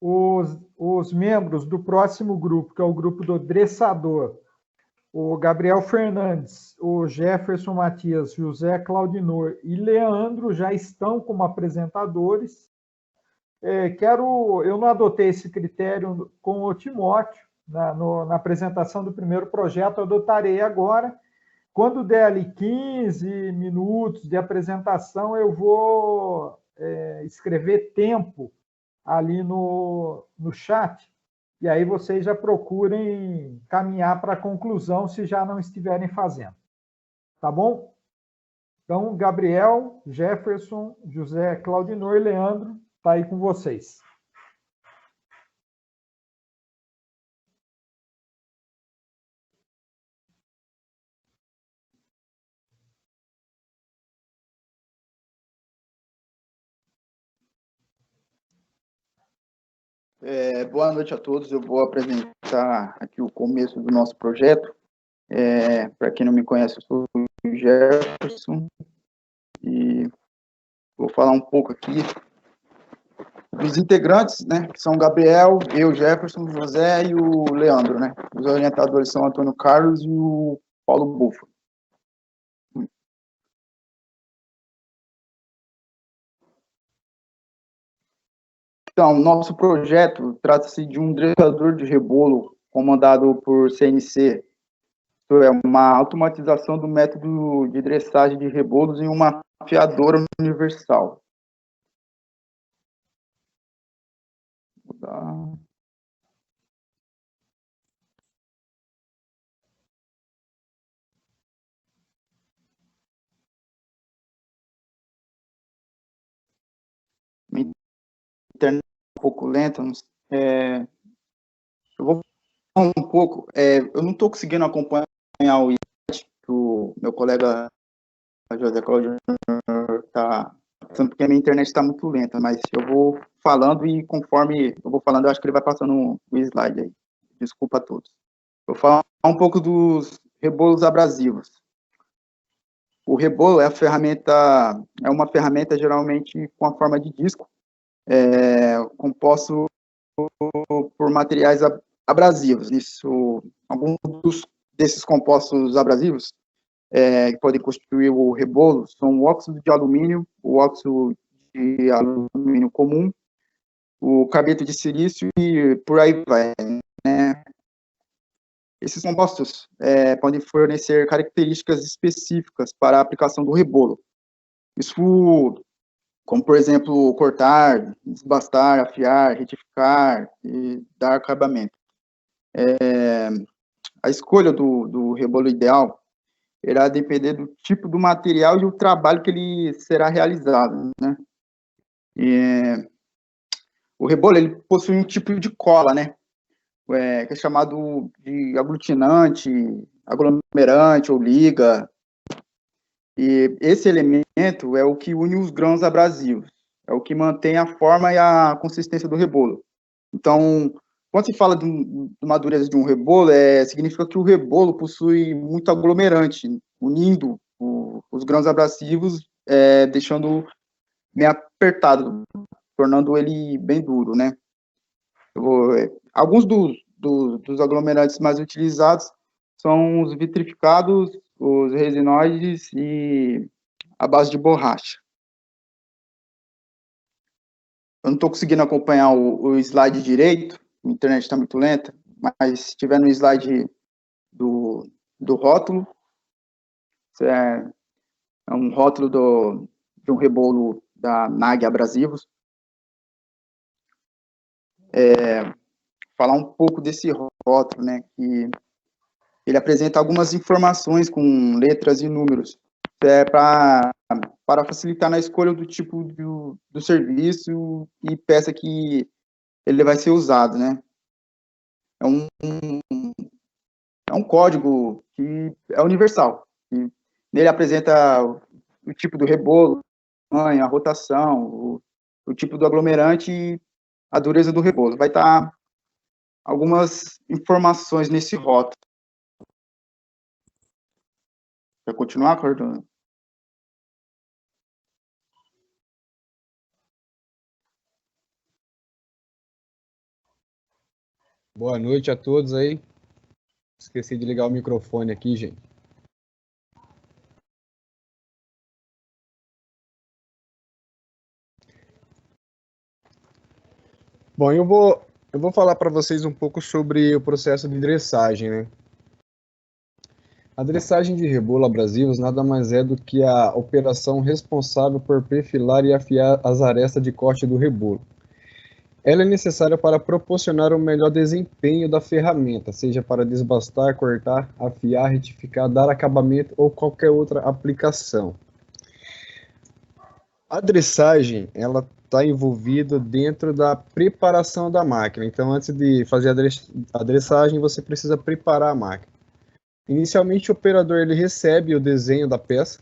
os membros do próximo grupo, que é o grupo do dressador, o Gabriel Fernandes, o Jefferson Matias, José Claudinor e Leandro já estão como apresentadores. Eu não adotei esse critério com o Timóteo, na apresentação do primeiro projeto, eu adotarei agora. Quando der ali 15 minutos de apresentação, eu vou escrever tempo ali no chat, e aí vocês já procurem caminhar para a conclusão se já não estiverem fazendo. Tá bom? Então, Gabriel, Jefferson, José Claudinor e Leandro, está aí com vocês. Boa noite a todos. Eu vou apresentar aqui o começo do nosso projeto. Para quem não me conhece, eu sou o Jefferson e vou falar um pouco aqui dos integrantes, né, que são o Gabriel, eu, Jefferson, José e o Leandro, né? Os orientadores são o Antônio Carlos e o Paulo Buffa. Então, nosso projeto trata-se de um dressador de rebolo comandado por CNC. Isso é uma automatização do método de dressagem de rebolos em uma afiadora universal. Vou dar... Minha internet é um pouco lenta. Eu vou falar um pouco. Eu não estou conseguindo acompanhar o slide que o meu colega José Claudio está passando, porque a minha internet está muito lenta, mas eu vou falando e conforme eu vou falando, eu acho que ele vai passando o slide aí. Desculpa a todos. Vou falar um pouco dos rebolos abrasivos. O rebolo é uma ferramenta geralmente com a forma de disco, composto por materiais abrasivos. Alguns desses compostos abrasivos que podem constituir o rebolo são o óxido de alumínio, o óxido de alumínio comum, o carbeto de silício e por aí vai, né? Esses compostos podem fornecer características específicas para a aplicação do rebolo. Isso, como, por exemplo, cortar, desbastar, afiar, retificar e dar acabamento. A escolha do rebolo ideal irá depender do tipo do material e o trabalho que ele será realizado, né? O rebolo, ele possui um tipo de cola, né? Que é chamado de aglutinante, aglomerante ou liga. E esse elemento é o que une os grãos abrasivos, é o que mantém a forma e a consistência do rebolo. Então, quando se fala de uma dureza de um rebolo, significa que o rebolo possui muito aglomerante, unindo os grãos abrasivos, deixando bem apertado, tornando ele bem duro, né? Alguns dos aglomerantes mais utilizados são os vitrificados, os resinoides e a base de borracha. Eu não estou conseguindo acompanhar o slide direito, a internet está muito lenta, mas se estiver no slide do rótulo, é um rótulo de um rebolo da NAG Abrasivos. Falar um pouco desse rótulo, né, que ele apresenta algumas informações com letras e números, para facilitar na escolha do tipo do serviço e peça que ele vai ser usado, né? É um código que é universal. E nele apresenta o tipo do rebolo, a rotação, o tipo do aglomerante e a dureza do rebolo. Vai estar algumas informações nesse rótulo. Vai continuar, Cordona? Boa noite a todos aí. Esqueci de ligar o microfone aqui, gente. Bom, eu vou falar para vocês um pouco sobre o processo de dressagem, né? A dressagem de rebolo abrasivos nada mais é do que a operação responsável por perfilar e afiar as arestas de corte do rebolo. Ela é necessária para proporcionar o melhor desempenho da ferramenta, seja para desbastar, cortar, afiar, retificar, dar acabamento ou qualquer outra aplicação. A dressagem, ela está envolvida dentro da preparação da máquina. Então, antes de fazer a dressagem, você precisa preparar a máquina. Inicialmente, o operador ele recebe o desenho da peça.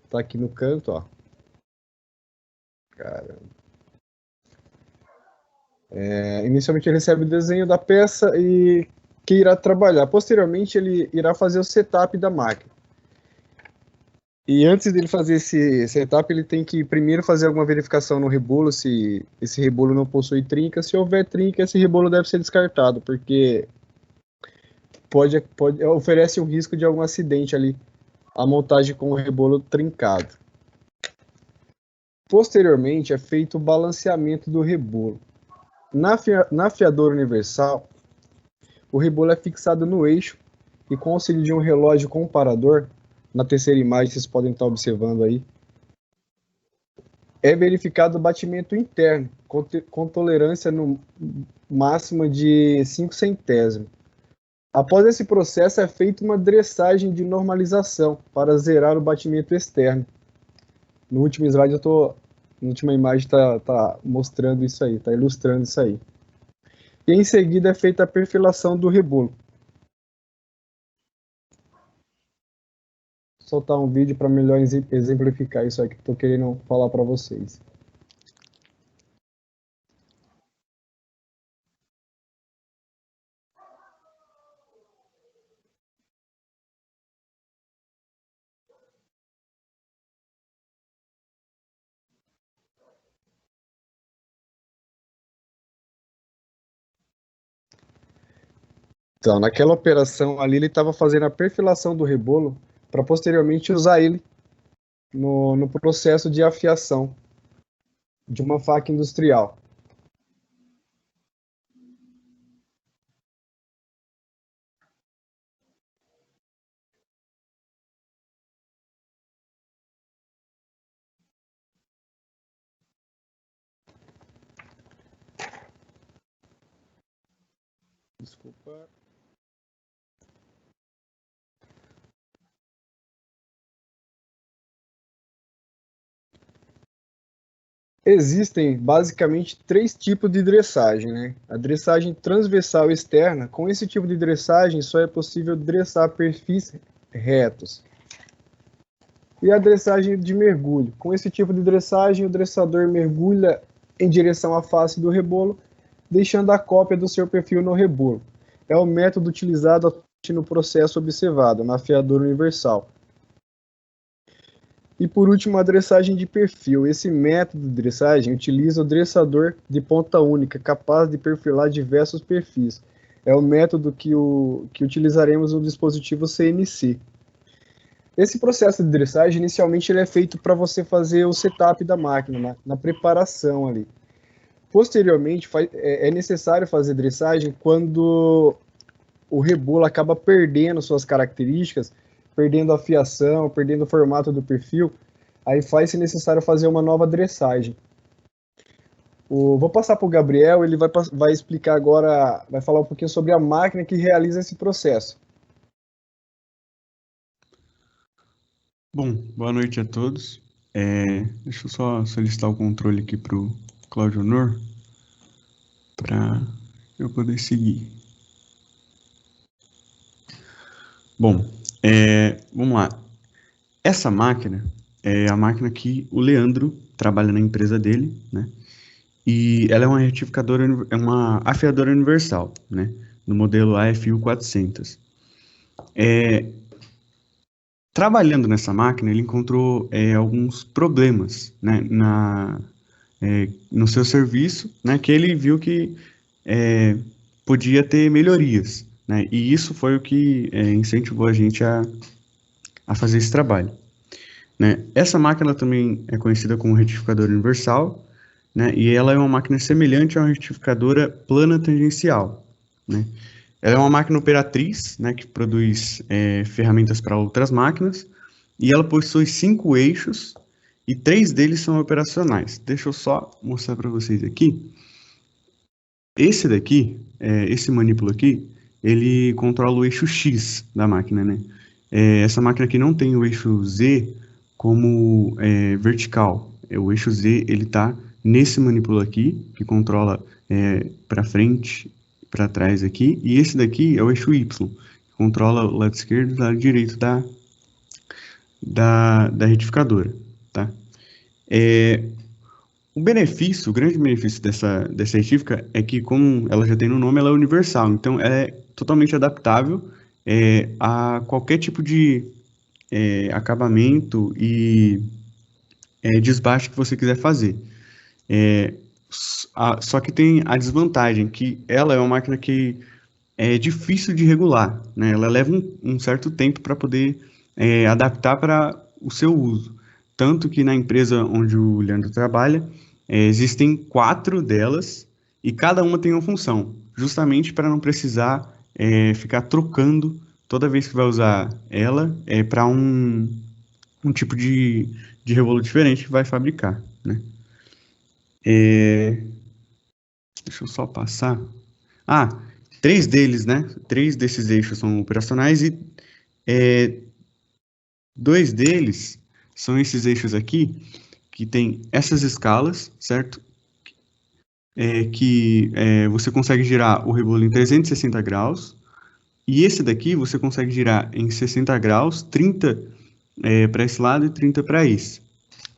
Está aqui no canto, ó. Caramba. Inicialmente ele recebe o desenho da peça e que irá trabalhar. Posteriormente ele irá fazer o setup da máquina. E antes dele fazer esse setup, ele tem que primeiro fazer alguma verificação no rebolo, se esse rebolo não possui trinca. Se houver trinca, esse rebolo deve ser descartado, porque oferece um risco de algum acidente ali, a montagem com o rebolo trincado. Posteriormente é feito o balanceamento do rebolo. Na afiadora universal, o rebolo é fixado no eixo e com o auxílio de um relógio comparador, na terceira imagem vocês podem estar observando aí, é verificado o batimento interno, com tolerância no máxima de 5 centésimos. Após esse processo é feita uma dressagem de normalização para zerar o batimento externo. No último slide na última imagem está mostrando isso aí, está ilustrando isso aí. E em seguida é feita a perfilação do rebolo. Vou soltar um vídeo para melhor exemplificar isso aí que estou querendo falar para vocês. Então, naquela operação ali, ele estava fazendo a perfilação do rebolo para posteriormente usar ele no processo de afiação de uma faca industrial. Desculpa. Existem basicamente 3 tipos de dressagem, né? A dressagem transversal externa, com esse tipo de dressagem só é possível dressar perfis retos. E a dressagem de mergulho, com esse tipo de dressagem o dressador mergulha em direção à face do rebolo, deixando a cópia do seu perfil no rebolo. É o método utilizado no processo observado, na afiadora universal. E por último, a dressagem de perfil. Esse método de dressagem utiliza o dressador de ponta única, capaz de perfilar diversos perfis. É o método que utilizaremos no dispositivo CNC. Esse processo de dressagem, inicialmente, ele é feito para você fazer o setup da máquina, na preparação ali. Posteriormente, é necessário fazer dressagem quando o rebolo acaba perdendo suas características, perdendo a fiação, perdendo o formato do perfil, aí faz-se necessário fazer uma nova dressagem. Vou passar para o Gabriel, ele vai explicar agora, vai falar um pouquinho sobre a máquina que realiza esse processo. Bom, boa noite a todos. Deixa eu só solicitar o controle aqui para o Cláudio Honor, para eu poder seguir. Bom, vamos lá. Essa máquina é a máquina que o Leandro trabalha na empresa dele, né? E ela é uma retificadora, é uma afiadora universal, né? No modelo AFU 400. Trabalhando nessa máquina, ele encontrou alguns problemas, né, no seu serviço, né, que ele viu que podia ter melhorias, né? E isso foi o que incentivou a gente a fazer esse trabalho, né? Essa máquina também é conhecida como retificadora universal, né? E ela é uma máquina semelhante a uma retificadora plana tangencial, né? Ela é uma máquina operatriz, né, que produz ferramentas para outras máquinas, e ela possui 5 eixos, e 3 deles são operacionais. Deixa eu só mostrar para vocês aqui. Esse daqui, esse manípulo aqui, ele controla o eixo X da máquina, né? Essa máquina aqui não tem o eixo Z como vertical. O eixo Z, ele tá nesse manípulo aqui, que controla para frente, para trás aqui, e esse daqui é o eixo Y, que controla o lado esquerdo e o lado direito da retificadora, tá? O grande benefício dessa retífica é que, como ela já tem no nome, ela é universal, então ela é totalmente adaptável a qualquer tipo de acabamento e desbaste que você quiser fazer. Só que tem a desvantagem, que ela é uma máquina que é difícil de regular, né? Ela leva um certo tempo para poder adaptar para o seu uso. Tanto que na empresa onde o Leandro trabalha, existem 4 delas e cada uma tem uma função, justamente para não precisar ficar trocando toda vez que vai usar ela para um tipo de revolo diferente que vai fabricar, né? Deixa eu só passar. 3 deles, né? 3 desses eixos são operacionais e 2 deles são esses eixos aqui, que tem essas escalas, certo? Que você consegue girar o rebolo em 360 graus, e esse daqui você consegue girar em 60 graus, 30 para esse lado e 30 para esse,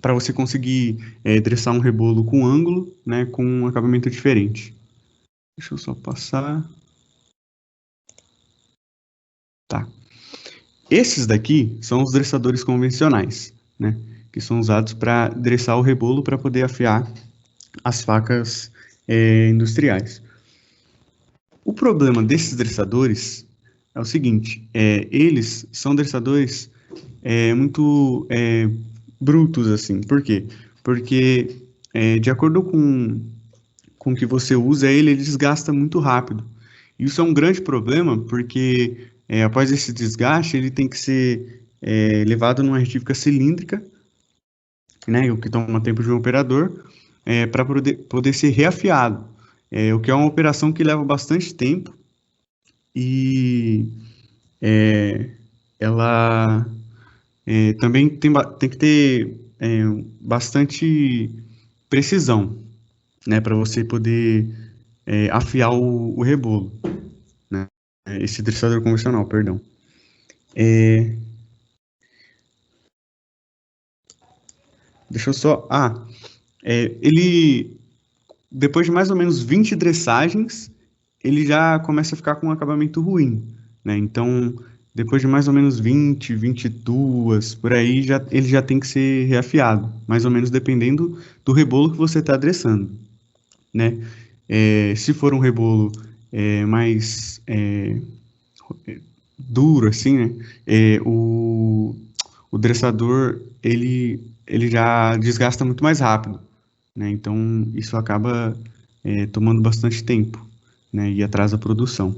para você conseguir dressar um rebolo com ângulo, né, com um acabamento diferente. Deixa eu só passar. Tá. Esses daqui são os dressadores convencionais, né, que são usados para dressar o rebolo para poder afiar as facas industriais. O problema desses dressadores é o seguinte, eles são dressadores muito brutos, assim. Por quê? Porque, de acordo com o que você usa, ele desgasta muito rápido. Isso é um grande problema, porque após esse desgaste, ele tem que ser levado numa retífica cilíndrica, né, o que toma tempo de um operador, para poder ser reafiado. O que é uma operação que leva bastante tempo e ela também tem que ter bastante precisão, né, para você poder afiar o rebolo, né, esse dressador convencional, perdão. Deixa eu só... ele, depois de mais ou menos 20 dressagens, ele já começa a ficar com um acabamento ruim, né? Então, depois de mais ou menos 20, 22, por aí, ele já tem que ser reafiado, mais ou menos dependendo do rebolo que você está dressando, né? Se for um rebolo mais duro, assim, né? O dressador, ele já desgasta muito mais rápido, né? Então, isso acaba tomando bastante tempo, né? E atrasa a produção.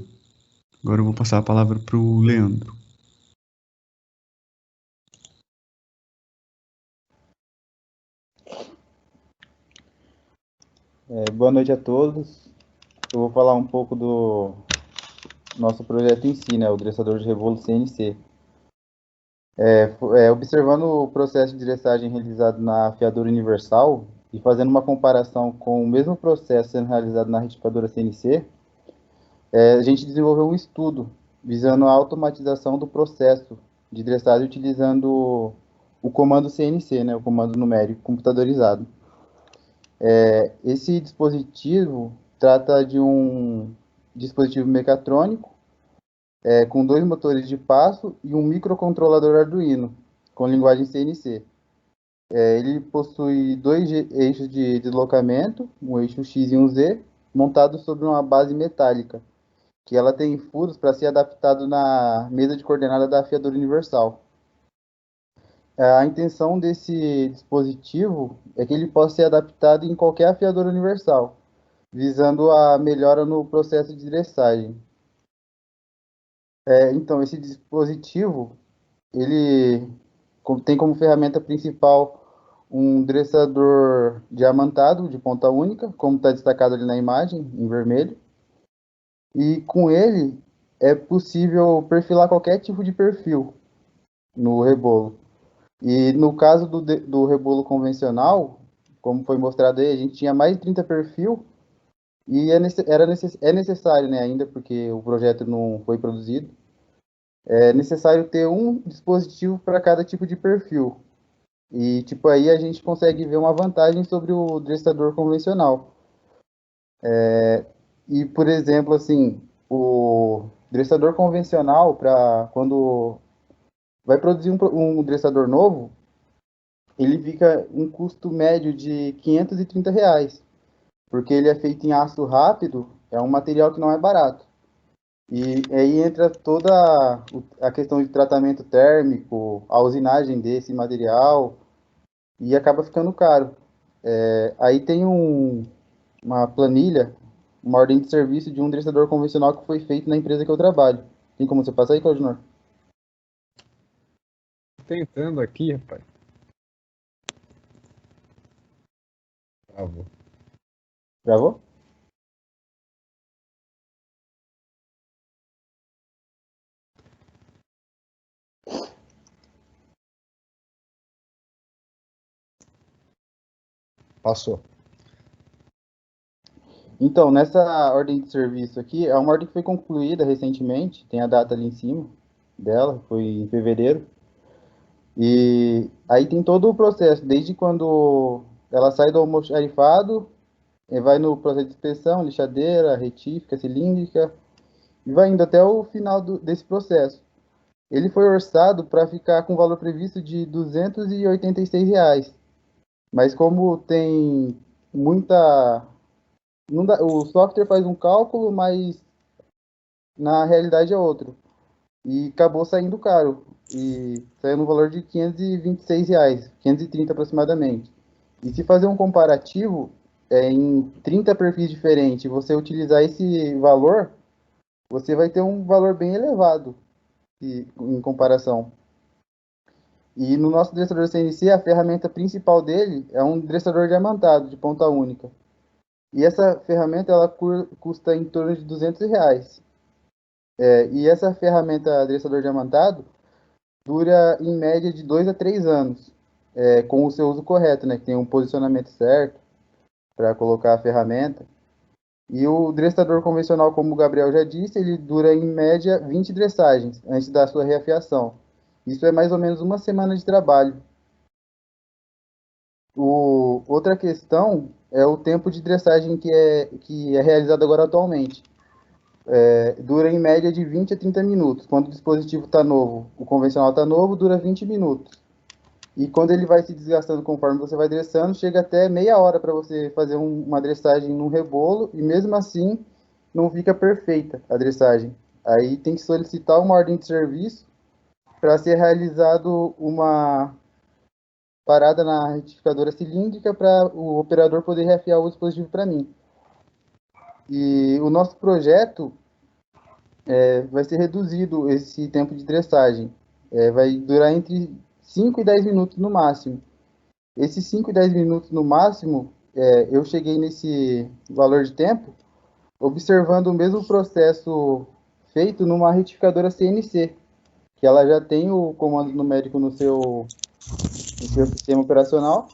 Agora eu vou passar a palavra para o Leandro. Boa noite a todos. Eu vou falar um pouco do nosso projeto em si, né? O dressador de rebolo CNC. Observando o processo de dressagem realizado na afiadora universal e fazendo uma comparação com o mesmo processo sendo realizado na retificadora CNC, a gente desenvolveu um estudo visando a automatização do processo de dressagem utilizando o comando CNC, né? O comando numérico computadorizado. Esse dispositivo trata de um dispositivo mecatrônico com 2 motores de passo e um microcontrolador Arduino com linguagem CNC. Ele possui 2 eixos de deslocamento, um eixo X e um Z, montados sobre uma base metálica, que ela tem furos para ser adaptado na mesa de coordenada da afiadora universal. A intenção desse dispositivo é que ele possa ser adaptado em qualquer afiadora universal, visando a melhora no processo de dressagem. Então, esse dispositivo, ele tem como ferramenta principal um dressador diamantado de ponta única, como está destacado ali na imagem, em vermelho. E com ele é possível perfilar qualquer tipo de perfil no rebolo. E no caso do rebolo convencional, como foi mostrado aí, a gente tinha mais de 30 perfil e é necessário, né, ainda porque o projeto não foi produzido, é necessário ter um dispositivo para cada tipo de perfil. E, tipo, aí a gente consegue ver uma vantagem sobre o dressador convencional. E, por exemplo, assim, o dressador convencional, para quando vai produzir um dressador novo, ele fica um custo médio de R$ 530, porque ele é feito em aço rápido, é um material que não é barato. E aí entra toda a questão de tratamento térmico, a usinagem desse material, e acaba ficando caro. Aí tem uma planilha, uma ordem de serviço de um dressador convencional que foi feito na empresa que eu trabalho. Tem como você passar aí, Claudinor? Tentando aqui, rapaz. Travou. Gravou? Passou. Então, nessa ordem de serviço aqui, é uma ordem que foi concluída recentemente, tem a data ali em cima dela, foi em fevereiro. E aí tem todo o processo, desde quando ela sai do almoxarifado, e vai no processo de inspeção, lixadeira, retífica, cilíndrica, e vai indo até o final desse processo. Ele foi orçado para ficar com o valor previsto de R$ 286, mas como tem muita... Não dá, o software faz um cálculo, mas na realidade é outro. E acabou saindo caro. E saiu no valor de R$ 526, 530 aproximadamente. E se fazer um comparativo, em 30 perfis diferentes, você utilizar esse valor, você vai ter um valor bem elevado em comparação. E no nosso dressador CNC, a ferramenta principal dele é um dressador diamantado, de ponta única. E essa ferramenta ela custa em torno de R$ 200. E essa ferramenta adressador diamantado dura em média de 2 a 3 anos, com o seu uso correto, né? Que tem um posicionamento certo para colocar a ferramenta. E o dressador convencional, como o Gabriel já disse, ele dura em média 20 dressagens antes da sua reafiação. Isso é mais ou menos uma semana de trabalho. Outra questão é o tempo de dressagem que é realizado agora atualmente. Dura em média de 20 a 30 minutos. Quando o dispositivo está novo, o convencional está novo, dura 20 minutos. E quando ele vai se desgastando conforme você vai dressando, chega até meia hora para você fazer uma dressagem num rebolo, e mesmo assim não fica perfeita a dressagem. Aí tem que solicitar uma ordem de serviço para ser realizado uma parada na retificadora cilíndrica para o operador poder reafiar o dispositivo para mim. E o nosso projeto vai ser reduzido esse tempo de dressagem. Vai durar entre 5 e 10 minutos no máximo. Esses 5 e 10 minutos no máximo, eu cheguei nesse valor de tempo observando o mesmo processo feito numa retificadora CNC, que ela já tem o comando numérico no seu sistema operacional,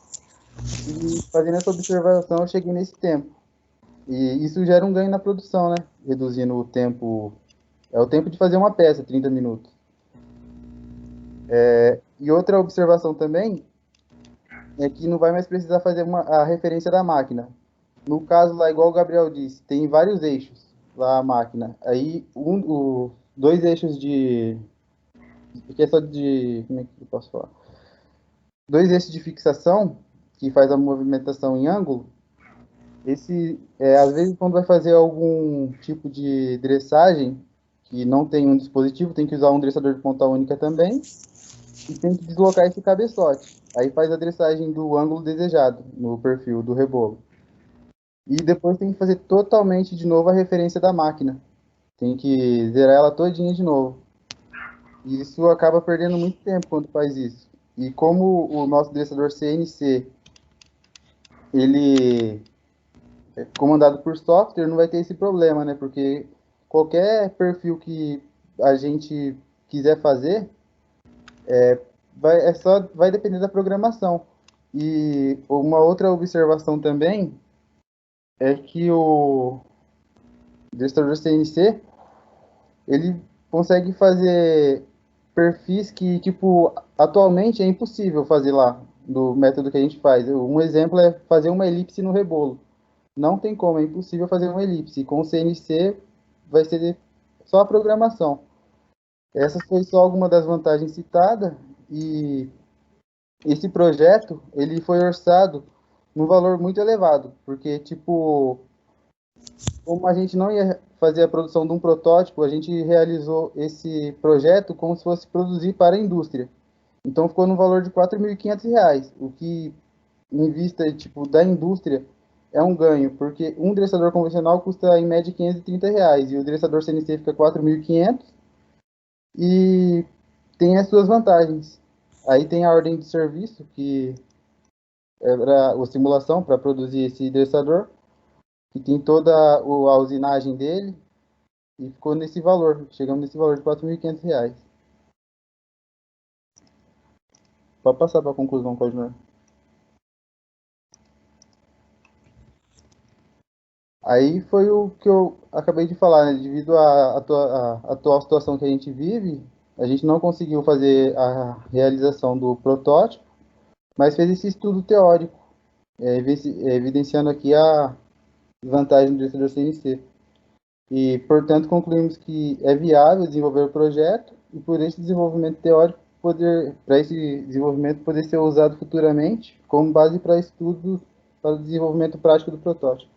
e fazendo essa observação eu cheguei nesse tempo. E isso gera um ganho na produção, né? Reduzindo o tempo, o tempo de fazer uma peça, 30 minutos. E outra observação também é que não vai mais precisar fazer a referência da máquina. No caso lá, igual o Gabriel disse, tem vários eixos lá a máquina. Aí, dois eixos de... que é só de... como é que eu posso falar? Dois eixos de fixação, que faz a movimentação em ângulo, Às vezes, quando vai fazer algum tipo de dressagem que não tem um dispositivo, tem que usar um dressador de ponta única também, e tem que deslocar esse cabeçote. Aí faz a dressagem do ângulo desejado no perfil do rebolo. E depois tem que fazer totalmente de novo a referência da máquina. Tem que zerar ela todinha de novo. E isso acaba perdendo muito tempo quando faz isso. E como o nosso dressador CNC, ele é comandado por software, não vai ter esse problema, né? Porque qualquer perfil que a gente quiser fazer, vai depender da programação. E uma outra observação também é que o destrador CNC, ele consegue fazer perfis que, tipo, atualmente é impossível fazer lá, do método que a gente faz. Um exemplo é fazer uma elipse no rebolo. Não tem como, é impossível fazer uma elipse. Com o CNC vai ser só a programação. Essa foi só alguma das vantagens citadas, e esse projeto, ele foi orçado num valor muito elevado, porque, tipo, como a gente não ia fazer a produção de um protótipo, a gente realizou esse projeto como se fosse produzir para a indústria. Então ficou no valor de R$ 4.500, o que, em vista, tipo, da indústria, é um ganho, porque um dressador convencional custa, em média, R$ 530, e o dressador CNC fica 4.500, e tem as suas vantagens. Aí tem a ordem de serviço, que era a simulação para produzir esse dressador, que tem toda a usinagem dele, e ficou nesse valor, chegamos nesse valor de R$ 4.500. Pode passar para a conclusão, Cosner. Aí foi o que eu acabei de falar, né? Devido à atual situação que a gente vive, a gente não conseguiu fazer a realização do protótipo, mas fez esse estudo teórico, evidenciando aqui a vantagem do dressador CNC. E, portanto, concluímos que é viável desenvolver o projeto, e por esse desenvolvimento teórico para esse desenvolvimento poder ser usado futuramente como base para estudo para o desenvolvimento prático do protótipo.